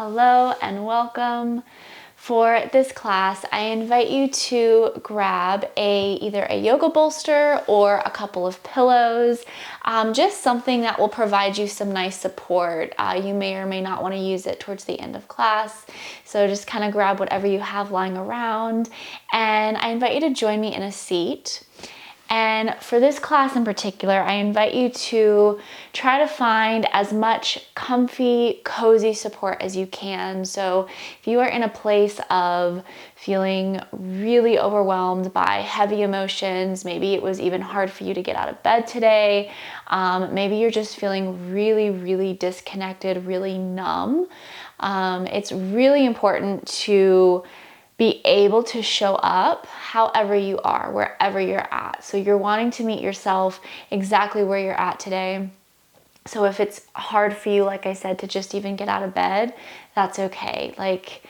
Hello and welcome. For this class, I invite you to grab either a yoga bolster or a couple of pillows, just something that will provide you some nice support. You may or may not want to use it towards the end of class, so just kind of grab whatever you have lying around, and I invite you to join me in a seat. And for this class in particular, I invite you to try to find as much comfy, cozy support as you can. So if you are in a place of feeling really overwhelmed by heavy emotions, maybe it was even hard for you to get out of bed today, maybe you're just feeling really, really disconnected, really numb, it's really important to be able to show up however you are, wherever you're at. So you're wanting to meet yourself exactly where you're at today. So if it's hard for you, like I said, to just even get out of bed, that's okay. Like,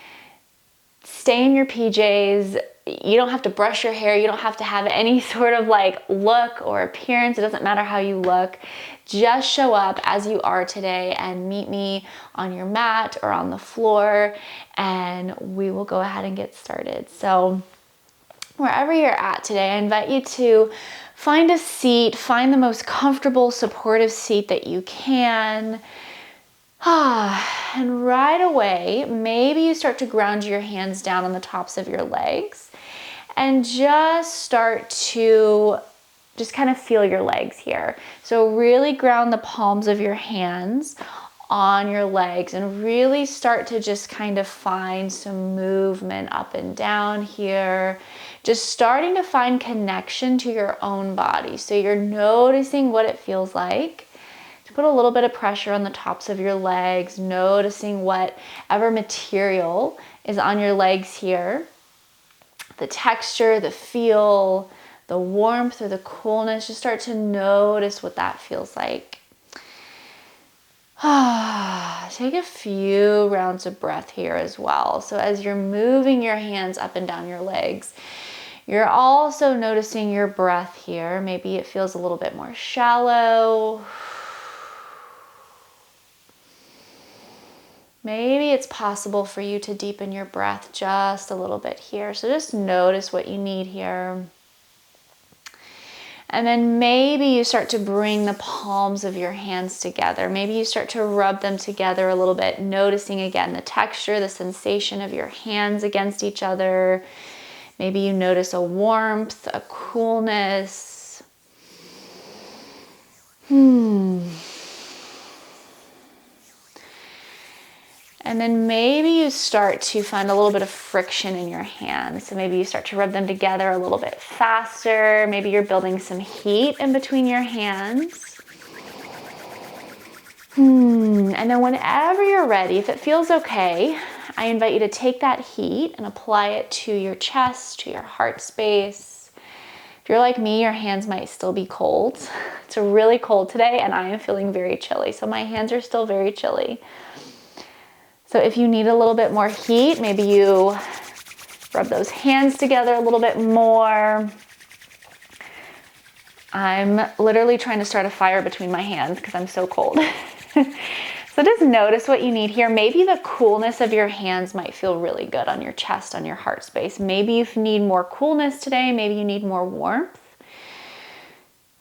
stay in your PJs. You don't have to brush your hair. You don't have to have any sort of look or appearance. It doesn't matter how you look. Just show up as you are today and meet me on your mat or on the floor, and we will go ahead and get started. So wherever you're at today, I invite you to find a seat, find the most comfortable, supportive seat that you can. And right away, maybe you start to ground your hands down on the tops of your legs and just start to just kind of feel your legs here. So really ground the palms of your hands on your legs and really start to just kind of find some movement up and down here. Just starting to find connection to your own body. So you're noticing what it feels like to put a little bit of pressure on the tops of your legs, noticing whatever material is on your legs here. The texture, the feel, the warmth or the coolness, just start to notice what that feels like. Take a few rounds of breath here as well. So as you're moving your hands up and down your legs, you're also noticing your breath here. Maybe it feels a little bit more shallow. Maybe it's possible for you to deepen your breath just a little bit here. So just notice what you need here. And then maybe you start to bring the palms of your hands together. Maybe you start to rub them together a little bit, noticing again the texture, the sensation of your hands against each other. Maybe you notice a warmth, a coolness. And then maybe you start to find a little bit of friction in your hands. So maybe you start to rub them together a little bit faster. Maybe you're building some heat in between your hands. And then whenever you're ready, if it feels okay, I invite you to take that heat and apply it to your chest, to your heart space. If you're like me, your hands might still be cold. It's really cold today and I am feeling very chilly. So my hands are still very chilly. So if you need a little bit more heat, maybe you rub those hands together a little bit more. I'm literally trying to start a fire between my hands because I'm so cold. So just notice what you need here. Maybe the coolness of your hands might feel really good on your chest, on your heart space. Maybe you need more coolness today. Maybe you need more warmth.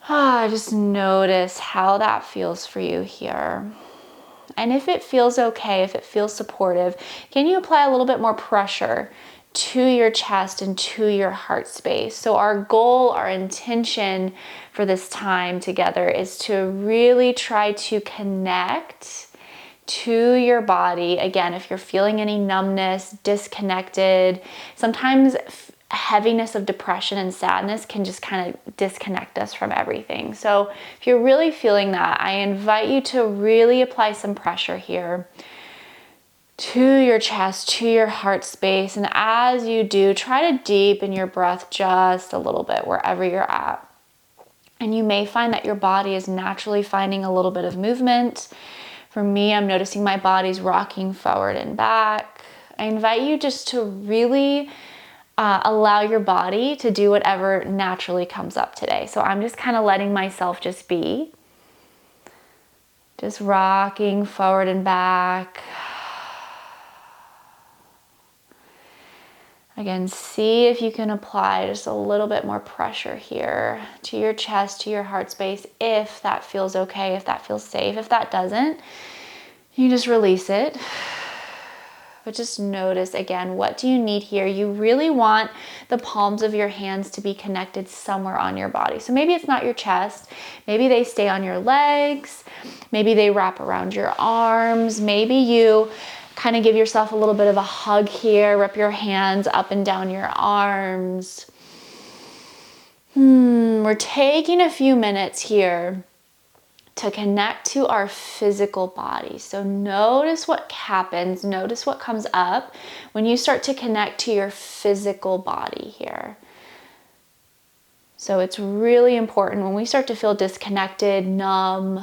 Just notice how that feels for you here. And if it feels okay, if it feels supportive, can you apply a little bit more pressure to your chest and to your heart space? So our goal, our intention for this time together is to really try to connect to your body. Again, if you're feeling any numbness, disconnected, sometimes heaviness of depression and sadness can just kind of disconnect us from everything. So if you're really feeling that, I invite you to really apply some pressure here to your chest, to your heart space. And as you do, try to deepen your breath just a little bit wherever you're at. And you may find that your body is naturally finding a little bit of movement. For me, I'm noticing my body's rocking forward and back. I invite you just to really allow your body to do whatever naturally comes up today. So I'm just kind of letting myself just be. Just rocking forward and back. Again, see if you can apply just a little bit more pressure here to your chest, to your heart space, if that feels okay, if that feels safe. If that doesn't, you just release it. But just notice again, what do you need here? You really want the palms of your hands to be connected somewhere on your body. So maybe it's not your chest, maybe they stay on your legs, maybe they wrap around your arms, maybe you kind of give yourself a little bit of a hug here, wrap your hands up and down your arms. We're taking a few minutes here to connect to our physical body. So notice what happens, notice what comes up when you start to connect to your physical body here. So it's really important when we start to feel disconnected, numb,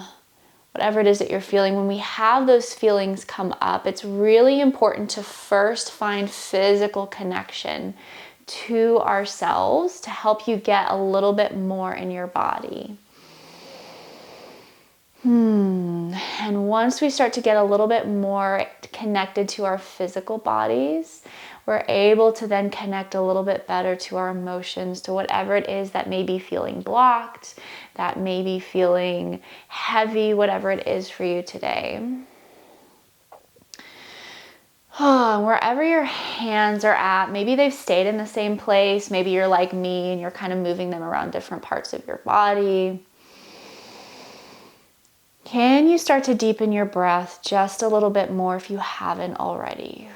whatever it is that you're feeling, when we have those feelings come up, it's really important to first find physical connection to ourselves to help you get a little bit more in your body. And once we start to get a little bit more connected to our physical bodies, we're able to then connect a little bit better to our emotions, to whatever it is that may be feeling blocked, that may be feeling heavy, whatever it is for you today. Wherever your hands are at, maybe they've stayed in the same place, maybe you're like me and you're kind of moving them around different parts of your body. Can you start to deepen your breath just a little bit more if you haven't already?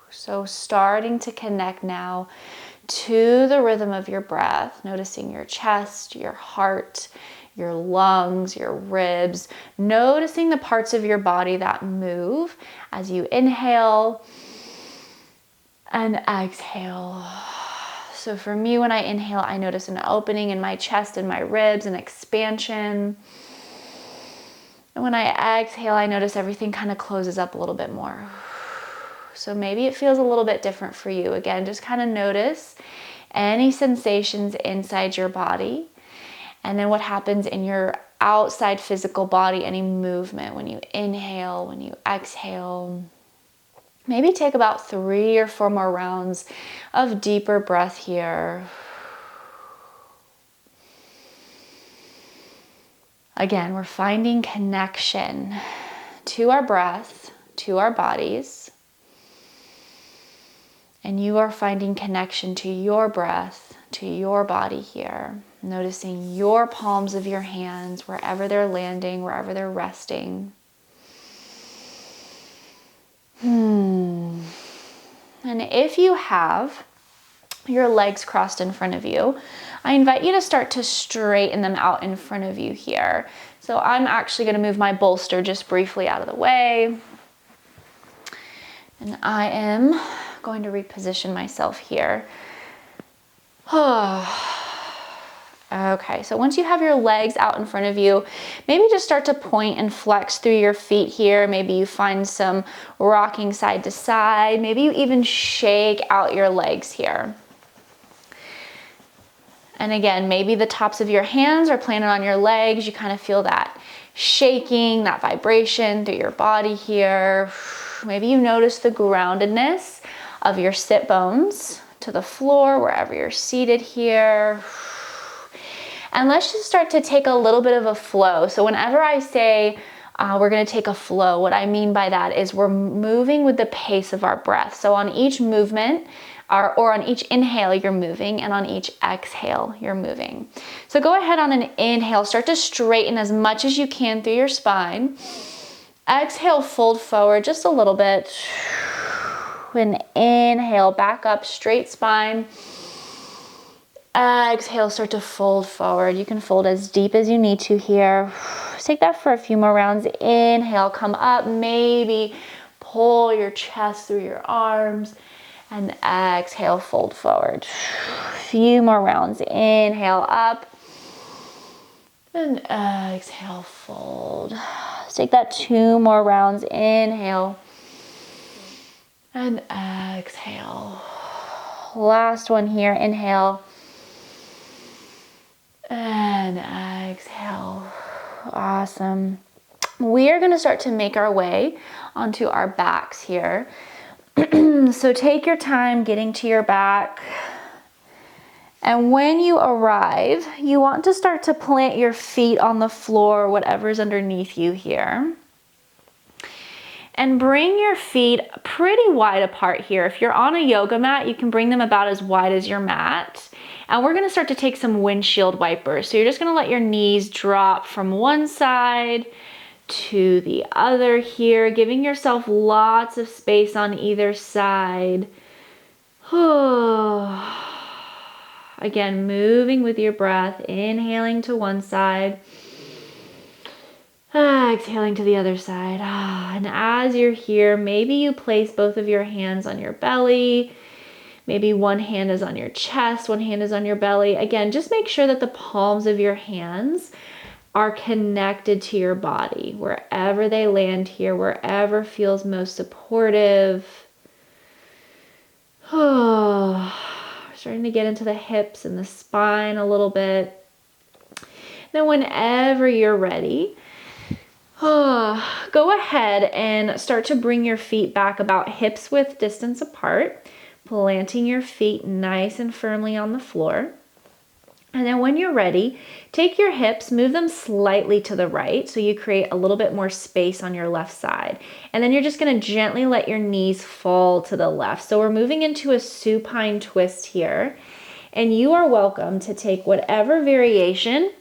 So starting to connect now to the rhythm of your breath, noticing your chest, your heart, your lungs, your ribs, noticing the parts of your body that move as you inhale and exhale. So for me, when I inhale, I notice an opening in my chest and my ribs, an expansion. And when I exhale, I notice everything kind of closes up a little bit more. So maybe it feels a little bit different for you. Again, just kind of notice any sensations inside your body. And then what happens in your outside physical body, any movement when you inhale, when you exhale. Maybe take about 3 or 4 more rounds of deeper breath here. Again, we're finding connection to our breath, to our bodies. And you are finding connection to your breath, to your body here. Noticing your palms of your hands, wherever they're landing, wherever they're resting. And if you have your legs crossed in front of you, I invite you to start to straighten them out in front of you here. So I'm actually going to move my bolster just briefly out of the way. And I am going to reposition myself here. Okay, so once you have your legs out in front of you, maybe just start to point and flex through your feet here. Maybe you find some rocking side to side. Maybe you even shake out your legs here. And again, maybe the tops of your hands are planted on your legs. You kind of feel that shaking, that vibration through your body here. Maybe you notice the groundedness of your sit bones to the floor, wherever you're seated here. And let's just start to take a little bit of a flow. So whenever I say we're going to take a flow, what I mean by that is we're moving with the pace of our breath. So on each movement, or on each inhale, you're moving, and on each exhale, you're moving. So go ahead on an inhale, start to straighten as much as you can through your spine. Exhale, fold forward just a little bit. And inhale, back up, straight spine. Exhale, start to fold forward. You can fold as deep as you need to here. Just take that for a few more rounds. Inhale, come up, maybe pull your chest through your arms. And exhale, fold forward. A few more rounds. Inhale, up. And exhale, fold. Let's take that 2 more rounds. Inhale. And exhale. Last one here. Inhale. And exhale. Awesome. We are going to start to make our way onto our backs here. So take your time getting to your back. And when you arrive, you want to start to plant your feet on the floor, whatever's underneath you here. And bring your feet pretty wide apart here. If you're on a yoga mat, you can bring them about as wide as your mat. And we're gonna start to take some windshield wipers. So you're just gonna let your knees drop from one side to the other here, giving yourself lots of space on either side. Again, moving with your breath, inhaling to one side, exhaling to the other side. And as you're here, maybe you place both of your hands on your belly. Maybe one hand is on your chest, one hand is on your belly. Again, just make sure that the palms of your hands are connected to your body, wherever they land here, wherever feels most supportive. Starting to get into the hips and the spine a little bit. Then whenever you're ready, go ahead and start to bring your feet back about hips width distance apart, planting your feet nice and firmly on the floor. And then when you're ready, take your hips, move them slightly to the right so you create a little bit more space on your left side. And then you're just going to gently let your knees fall to the left. So we're moving into a supine twist here. And you are welcome to take whatever variation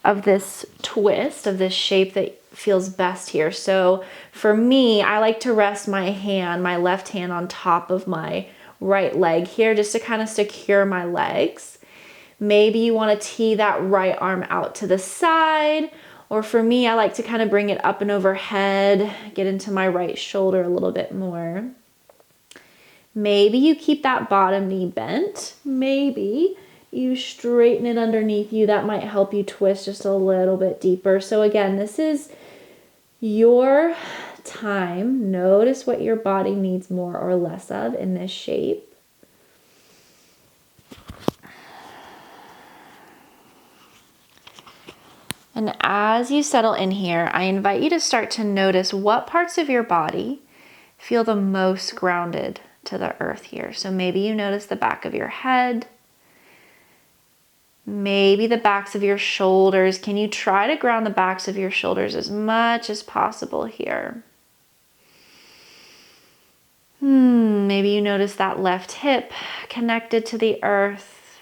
of this twist, of this shape that feels best here. So for me, I like to rest my hand, my left hand on top of my right leg here just to kind of secure my legs. Maybe you want to tee that right arm out to the side, or for me, I like to kind of bring it up and overhead, get into my right shoulder a little bit more. Maybe you keep that bottom knee bent. Maybe you straighten it underneath you. That might help you twist just a little bit deeper. So again, this is your time. Notice what your body needs more or less of in this shape. And as you settle in here, I invite you to start to notice what parts of your body feel the most grounded to the earth here. So maybe you notice the back of your head, maybe the backs of your shoulders. Can you try to ground the backs of your shoulders as much as possible here? Maybe you notice that left hip connected to the earth,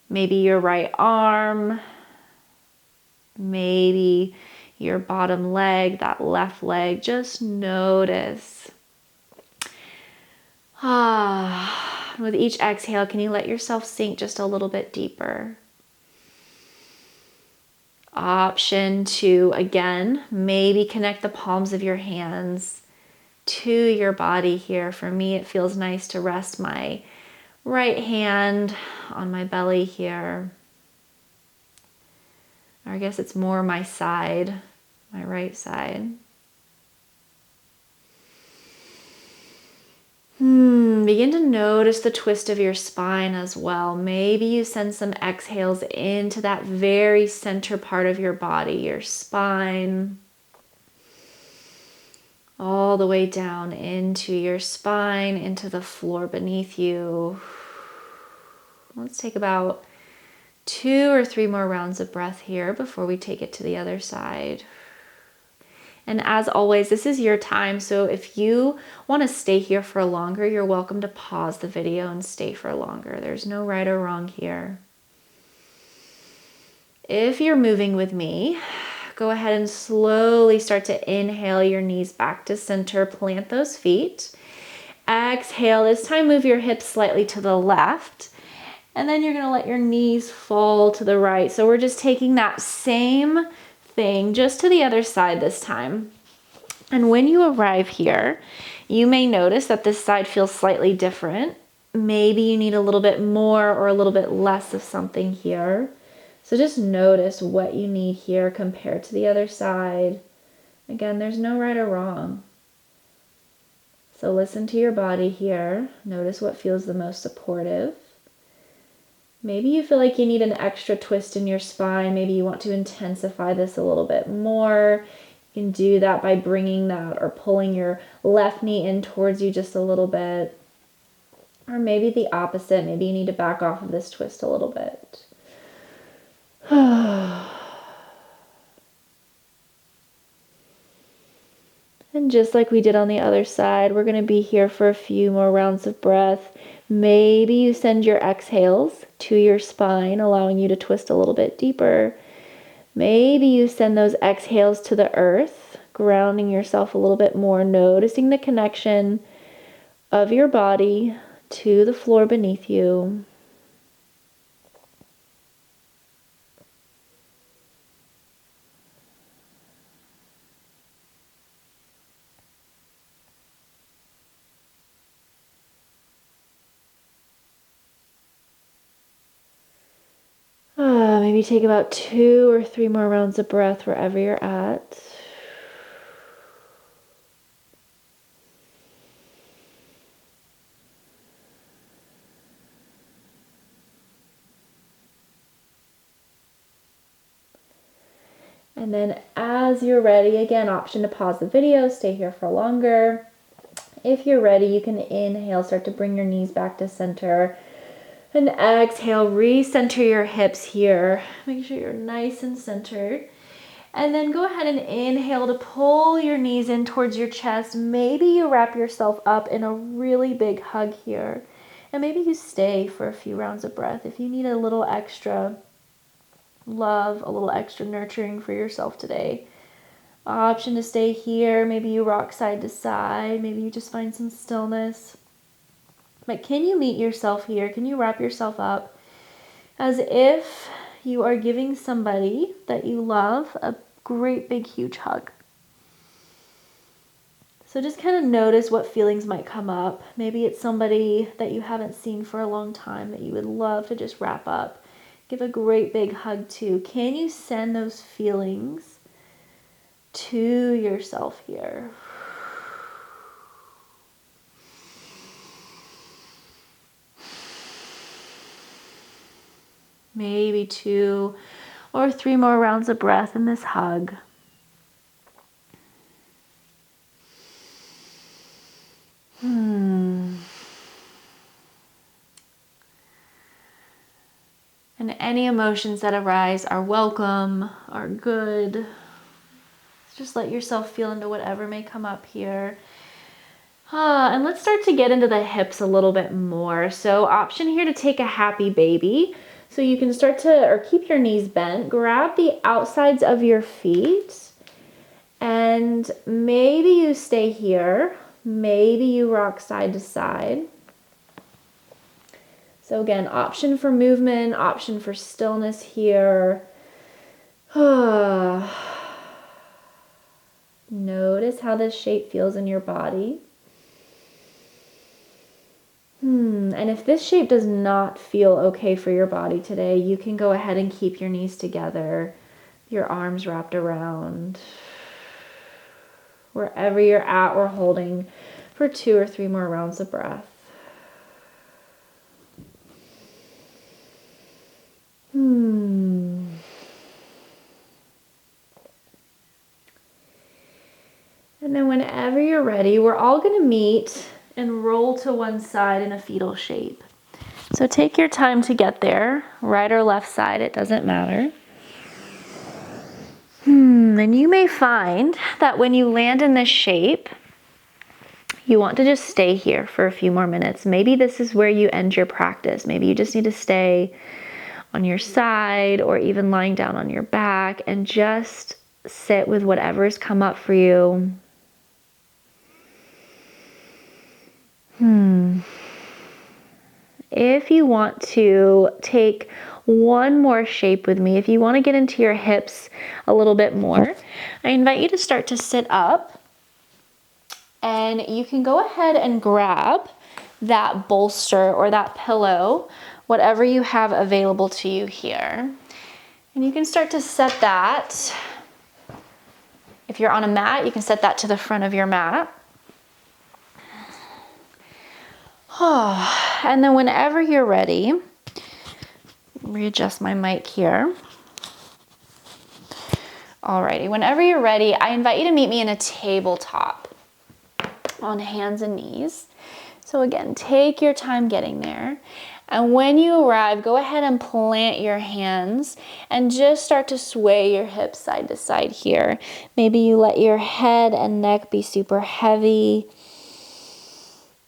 maybe your right arm, maybe your bottom leg, that left leg. Just notice. With each exhale, can you let yourself sink just a little bit deeper? Option 2, again, maybe connect the palms of your hands to your body here. For me, it feels nice to rest my right hand on my belly here. Or I guess it's more my side, my right side. Begin to notice the twist of your spine as well. Maybe you send some exhales into that very center part of your body, your spine, all the way down into your spine, into the floor beneath you. Let's take about 2 or 3 more rounds of breath here before we take it to the other side. And as always, this is your time. So if you want to stay here for longer, you're welcome to pause the video and stay for longer. There's no right or wrong here. If you're moving with me, go ahead and slowly start to inhale your knees back to center. Plant those feet. Exhale. This time, move your hips slightly to the left. And then you're going to let your knees fall to the right. So we're just taking that same thing just to the other side this time. And when you arrive here, you may notice that this side feels slightly different. Maybe you need a little bit more or a little bit less of something here. So just notice what you need here compared to the other side. Again, there's no right or wrong. So listen to your body here. Notice what feels the most supportive. Maybe you feel like you need an extra twist in your spine. Maybe you want to intensify this a little bit more. You can do that by bringing that or pulling your left knee in towards you just a little bit. Or maybe the opposite. Maybe you need to back off of this twist a little bit. And just like we did on the other side, we're going to be here for a few more rounds of breath. Maybe you send your exhales to your spine, allowing you to twist a little bit deeper. Maybe you send those exhales to the earth, grounding yourself a little bit more, noticing the connection of your body to the floor beneath you. Maybe take about 2 or 3 more rounds of breath wherever you're at. And then as you're ready, again, option to pause the video, stay here for longer. If you're ready, you can inhale, start to bring your knees back to center. And exhale, recenter your hips here. Make sure you're nice and centered. And then go ahead and inhale to pull your knees in towards your chest. Maybe you wrap yourself up in a really big hug here. And maybe you stay for a few rounds of breath if you need a little extra love, a little extra nurturing for yourself today. Option to stay here. Maybe you rock side to side. Maybe you just find some stillness. But can you meet yourself here? Can you wrap yourself up as if you are giving somebody that you love a great big huge hug? So just kind of notice what feelings might come up. Maybe it's somebody that you haven't seen for a long time that you would love to just wrap up. Give a great big hug to. Can you send those feelings to yourself here? Maybe 2 or 3 more rounds of breath in this hug. And any emotions that arise are welcome, are good. Just let yourself feel into whatever may come up here. And let's start to get into the hips a little bit more. So option here to take a happy baby. So you can start to, or keep your knees bent, grab the outsides of your feet, and maybe you stay here. Maybe you rock side to side. So again, option for movement, option for stillness here. Notice how this shape feels in your body. And if this shape does not feel okay for your body today, you can go ahead and keep your knees together, your arms wrapped around. Wherever you're at, we're holding for 2 or 3 more rounds of breath. And then whenever you're ready, we're all going to meet and roll to one side in a fetal shape. So take your time to get there, right or left side, it doesn't matter. And you may find that when you land in this shape, you want to just stay here for a few more minutes. Maybe this is where you end your practice. Maybe you just need to stay on your side or even lying down on your back and just sit with whatever's come up for you. If you want to take one more shape with me, if you want to get into your hips a little bit more, I invite you to start to sit up, and you can go ahead and grab that bolster or that pillow, whatever you have available to you here. And you can start to set that. If you're on a mat, you can set that to the front of your mat. And then whenever you're ready, readjust my mic here. Alrighty, whenever you're ready, I invite you to meet me in a tabletop on hands and knees. So again, take your time getting there. And when you arrive, go ahead and plant your hands and just start to sway your hips side to side here. Maybe you let your head and neck be super heavy.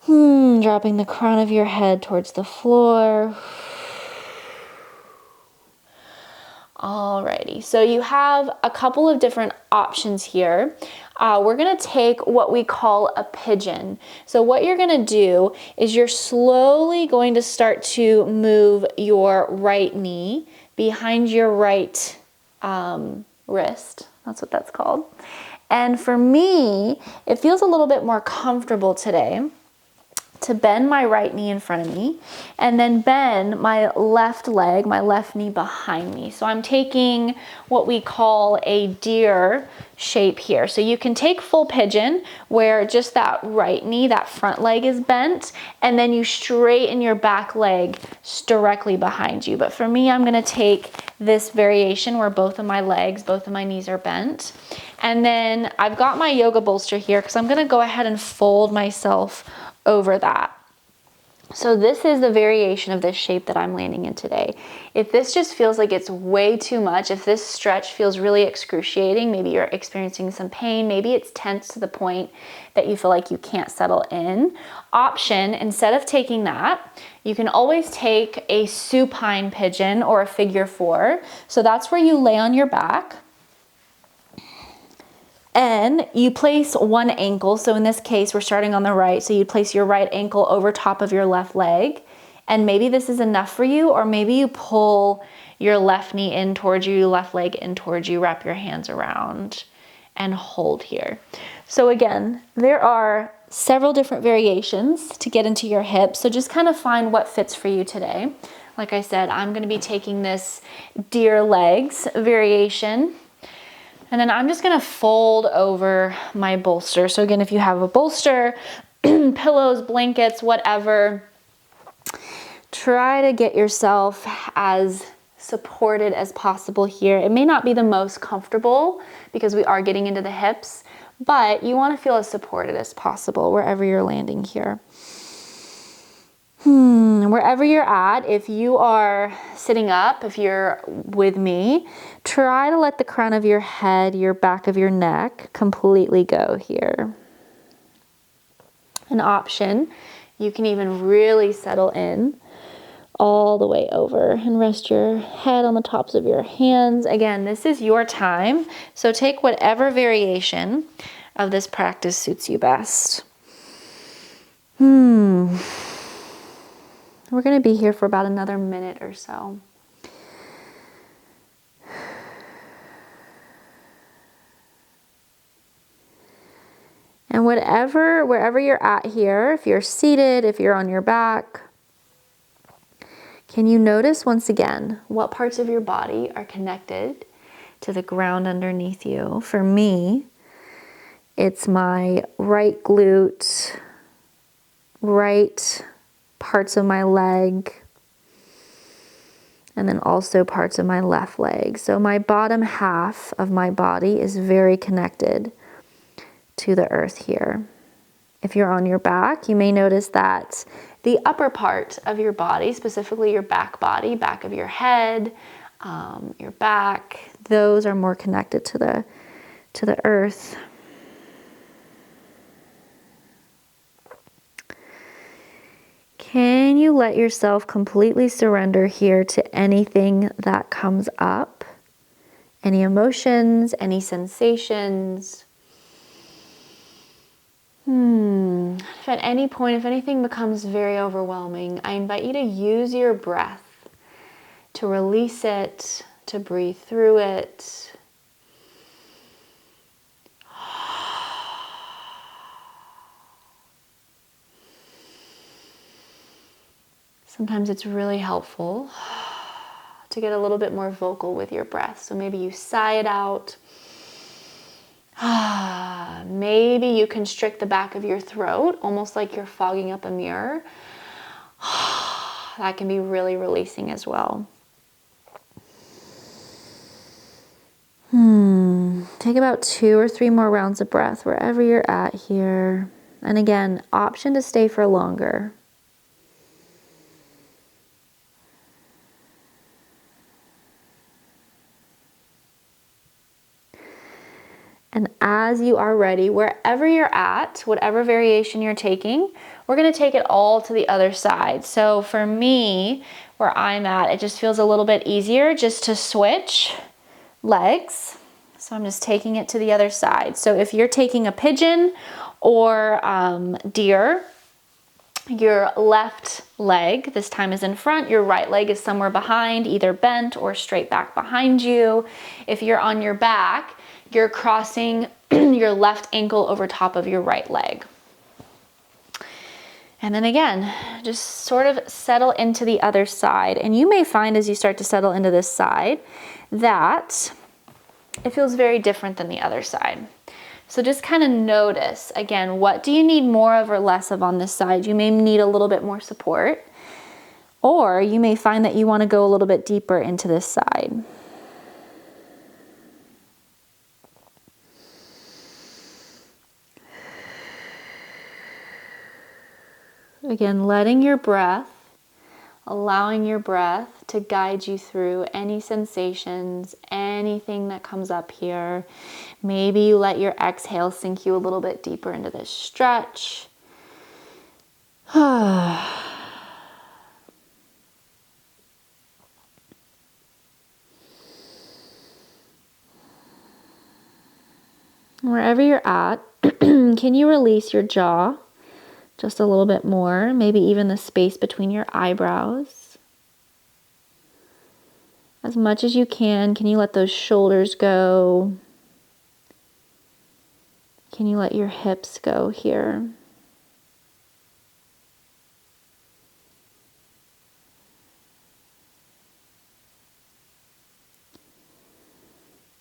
Dropping the crown of your head towards the floor. Alrighty, so you have a couple of different options here. We're gonna take what we call a pigeon. So what you're gonna do is you're slowly going to start to move your right knee behind your right wrist. That's what that's called. And for me, it feels a little bit more comfortable today to bend my right knee in front of me and then bend my left leg, my left knee behind me. So I'm taking what we call a deer shape here. So you can take full pigeon where just that right knee, that front leg is bent, and then you straighten your back leg directly behind you. But for me, I'm gonna take this variation where both of my legs, both of my knees are bent. And then I've got my yoga bolster here because I'm gonna go ahead and fold myself over that. So this is the variation of this shape that I'm landing in today. If this just feels like it's way too much, if this stretch feels really excruciating, maybe you're experiencing some pain, maybe it's tense to the point that you feel like you can't settle in. Option, instead of taking that, you can always take a supine pigeon or a figure 4. So that's where you lay on your back. And you place one ankle, so in this case, we're starting on the right, so you place your right ankle over top of your left leg, and maybe this is enough for you, or maybe you pull your left knee in towards you, left leg in towards you, wrap your hands around, and hold here. So again, there are several different variations to get into your hips, so just kind of find what fits for you today. Like I said, I'm gonna be taking this deer legs variation. And then I'm just gonna fold over my bolster. So again, if you have a bolster, pillows, blankets, whatever, try to get yourself as supported as possible here. It may not be the most comfortable because we are getting into the hips, but you wanna feel as supported as possible wherever you're landing here. Wherever you're at, if you are sitting up, if you're with me, try to let the crown of your head, your back of your neck completely go here. An option, you can even really settle in all the way over and rest your head on the tops of your hands. Again, this is your time, so take whatever variation of this practice suits you best. We're going to be here for about another minute or so. And wherever you're at here, if you're seated, if you're on your back, can you notice once again what parts of your body are connected to the ground underneath you? For me, it's my right glute, right parts of my leg, and then also parts of my left leg. So my bottom half of my body is very connected to the earth here. If you're on your back, you may notice that the upper part of your body, specifically your back body, back of your head, your back, those are more connected to the earth. Can you let yourself completely surrender here to anything that comes up? Any emotions, any sensations? If at any point, if anything becomes very overwhelming, I invite you to use your breath to release it, to breathe through it. Sometimes it's really helpful to get a little bit more vocal with your breath. So maybe you sigh it out. Maybe you constrict the back of your throat, almost like you're fogging up a mirror. That can be really releasing as well. Take about 2 or 3 more rounds of breath wherever you're at here. And again, option to stay for longer. And as you are ready, wherever you're at, whatever variation you're taking, we're gonna take it all to the other side. So for me, where I'm at, it just feels a little bit easier just to switch legs. So I'm just taking it to the other side. So if you're taking a pigeon or deer, your left leg this time is in front, your right leg is somewhere behind, either bent or straight back behind you. If you're on your back, you're crossing your left ankle over top of your right leg. And then again, just sort of settle into the other side. And you may find as you start to settle into this side that it feels very different than the other side. So just kind of notice, again, what do you need more of or less of on this side? You may need a little bit more support, or you may find that you want to go a little bit deeper into this side. Again, letting your breath, allowing your breath to guide you through any sensations, anything that comes up here. Maybe you let your exhale sink you a little bit deeper into this stretch. Wherever you're at, can you release your jaw just a little bit more? Maybe even the space between your eyebrows. As much as you can you let those shoulders go? Can you let your hips go here?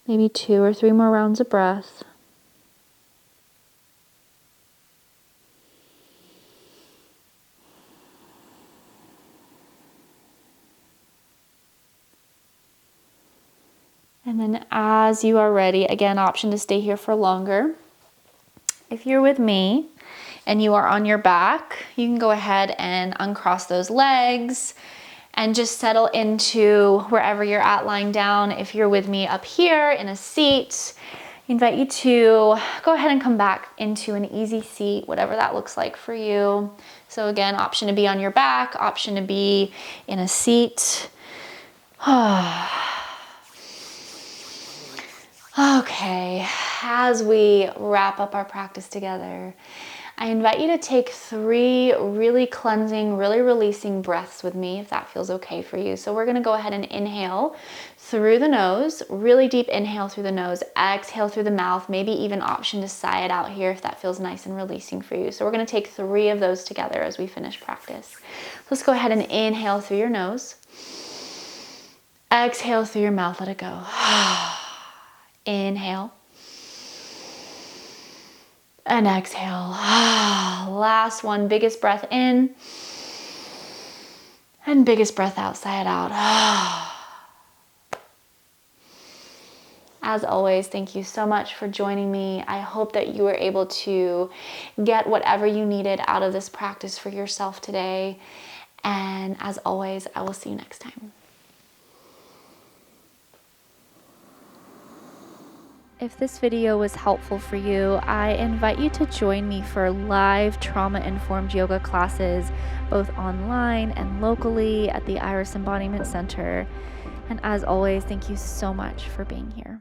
Maybe 2 or 3 more rounds of breath. And then as you are ready, again, option to stay here for longer. If you're with me and you are on your back, you can go ahead and uncross those legs and just settle into wherever you're at lying down. If you're with me up here in a seat, I invite you to go ahead and come back into an easy seat, whatever that looks like for you. So again, option to be on your back, option to be in a seat. Okay, as we wrap up our practice together, I invite you to take 3 really cleansing, really releasing breaths with me, if that feels okay for you. So we're gonna go ahead and inhale through the nose, really deep inhale through the nose, exhale through the mouth, maybe even option to sigh it out here if that feels nice and releasing for you. So we're gonna take 3 of those together as we finish practice. Let's go ahead and inhale through your nose, exhale through your mouth, let it go. Inhale and exhale. Last one, biggest breath in and biggest breath out, sigh it out. As always, thank you so much for joining me. I hope that you were able to get whatever you needed out of this practice for yourself today. And as always, I will see you next time. If this video was helpful for you, I invite you to join me for live trauma-informed yoga classes, both online and locally at the Iris Embodiment Center. And as always, thank you so much for being here.